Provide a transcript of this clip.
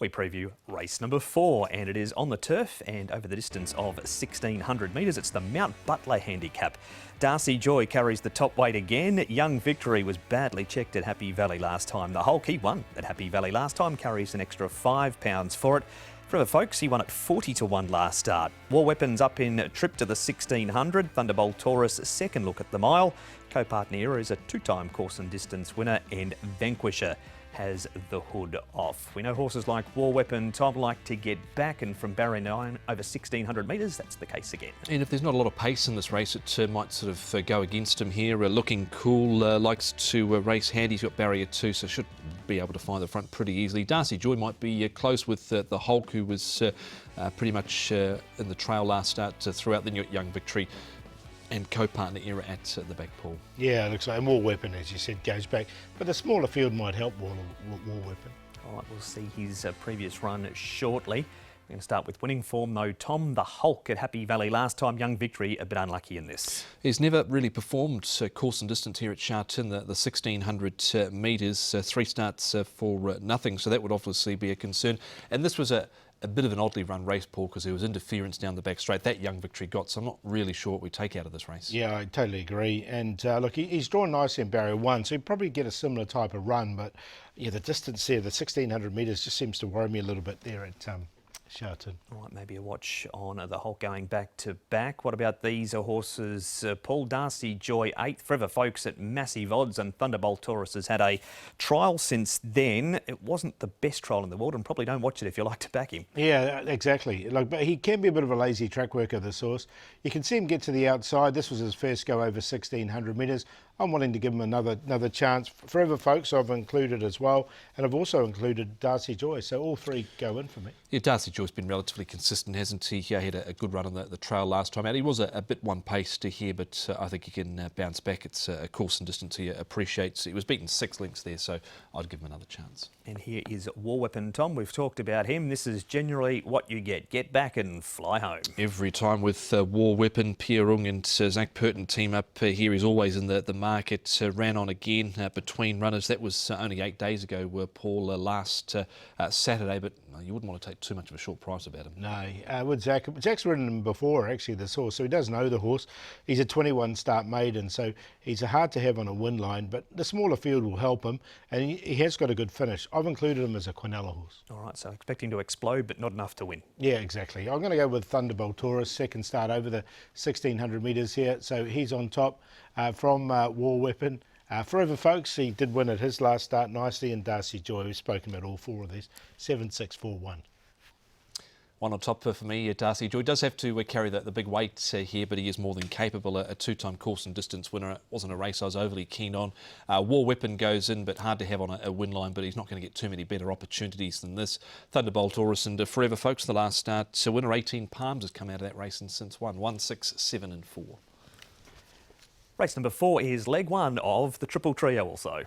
We preview race number 4, and it is on the turf and over the distance of 1,600 metres. It's the Mount Butler handicap. Darcy Joy carries the top weight again. Young Victory was badly checked at Happy Valley last time. The Hulk, he won at Happy Valley last time, carries an extra £5 for it. Forever Folks, he won at 40 to 1 last start. War Weapons up in trip to the 1600. Thunderbolt Taurus, second look at the mile. Co-partner Era is a 2-time course and distance winner, and Vanquisher has the hood off. We know horses like War Weapon, Tom, like to get back, and from barrier 9 over 1,600 metres, that's the case again. And if there's not a lot of pace in this race, it might sort of go against him here. Looking cool, likes to race handy. He's got barrier 2, so should be able to find the front pretty easily. Darcy Joy might be close with the Hulk, who was pretty much in the trail last start throughout the Young Victory. And co-partner Era at the back pool. Yeah, it looks like War Weapon, as you said, goes back. But the smaller field might help War Weapon. All right, we'll see his previous run shortly. We're going to start with winning form, though. Tom, the Hulk at Happy Valley last time. Young Victory, a bit unlucky in this. He's never really performed course and distance here at Sha Tin, the 1,600 metres, 3 starts for nothing. So that would obviously be a concern. And this was a bit of an oddly run race, Paul, because there was interference down the back straight. That Young Victory got, so I'm not really sure what we take out of this race. Yeah, I totally agree. And look, he's drawn nicely in barrier 1, so he'd probably get a similar type of run. But yeah, the distance there, the 1,600 metres, just seems to worry me a little bit there at Sha Tin. All right, maybe a watch on the Hulk going back to back. What about these horses? Paul, Darcy Joy 8th, Forever Folks at massive odds, and Thunderbolt Taurus has had a trial since then. It wasn't the best trial in the world, and probably don't watch it if you like to back him. Yeah, exactly. Like, but he can be a bit of a lazy track worker, this horse. You can see him get to the outside. This was his first go over 1,600 metres. I'm willing to give him another chance. Forever Folks I've included as well, and I've also included Darcy Joy, so all 3 go in for me. Yeah, Darcy Joy's been relatively consistent, hasn't he? He had a good run on the trail last time out. He was a bit one-paced here, but I think he can bounce back. It's a course and distance he appreciates. He was beaten 6 lengths there, so I'd give him another chance. And here is War Weapon, Tom. We've talked about him. This is generally what you get. Get back and fly home. Every time with War Weapon, Pierre Rung and Zach Purton team up here. He's always in the market. Ran on again between runners. That was only 8 days ago, Paul, last Saturday, but you wouldn't want to take too much of a short price about him. No, with Zach. Zach's ridden him before, actually, this horse, so he does know the horse. He's a 21 start maiden, so he's hard to have on a win line, but the smaller field will help him, and he has got a good finish. I've included him as a Quinella horse. All right, so expecting to explode, but not enough to win. Yeah, exactly. I'm going to go with Thunderbolt Taurus, second start over the 1,600 metres here, so he's on top from War Weapon. Forever Folks, he did win at his last start nicely, and Darcy Joy, we've spoken about all 4 of these, 7, 6, 4, 1. One on top for me, Darcy Joy does have to carry the big weight here, but he is more than capable. A 2-time course and distance winner. It wasn't a race I was overly keen on. War Weapon goes in, but hard to have on a win line, but he's not going to get too many better opportunities than this. Thunderbolt Taurus and Forever Folks, the last start. So winner 18 Palms has come out of that race and since won 1, 6, 7 and 4. Race number 4 is leg 1 of the Triple Trio also.